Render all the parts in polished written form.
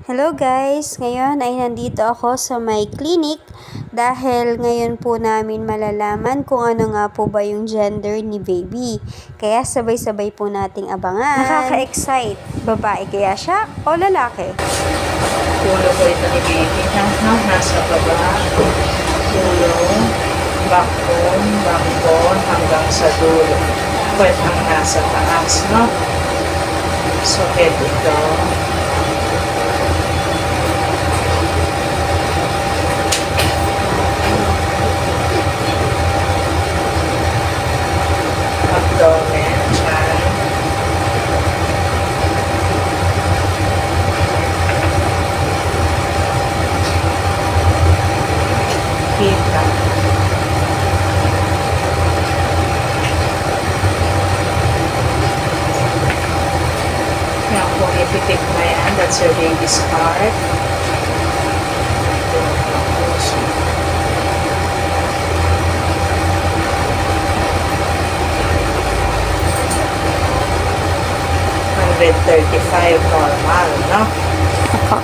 Hello guys! Ngayon ay nandito ako sa may clinic dahil ngayon po namin malalaman kung ano nga po ba yung gender ni baby. Kaya sabay-sabay po nating abangan. Nakaka-excite. Babae kaya siya o lalaki? Ulo ko ito ni baby nasa baba. Ulo, backbone hanggang sa dulo. Pwede ang nasa taas, no? So, head ito. Abdomen, chan. Kita. Yan, kung ipitik mo yan, that's your baby's part. $135 normal, no? Ako.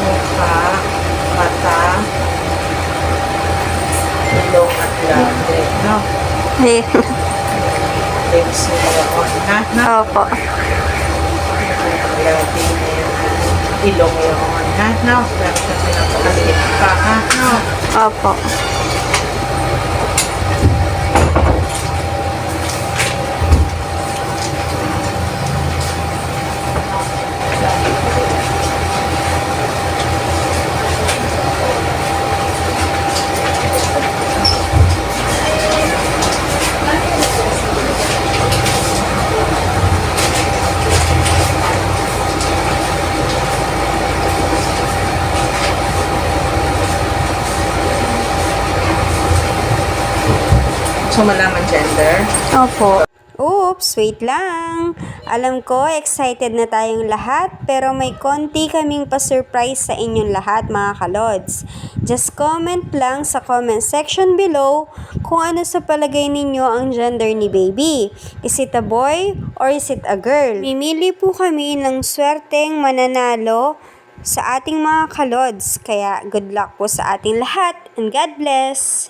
Mukha, mata, ilong at labi, no? Hey. Lips nila on, ha? No? Opo. Labi niya, ilong yun, ha? No? Pero kasi napakaliit pa, ha? No? Opo. So, malaman gender. Opo. Oops, wait lang. Alam ko, excited na tayong lahat, pero may konti kaming pa-surprise sa inyong lahat, mga kalods. Just comment lang sa comment section below kung ano sa palagay ninyo ang gender ni baby. Is it a boy or is it a girl? Mimili po kami ng swerteng mananalo sa ating mga kalods. Kaya good luck po sa ating lahat and God bless!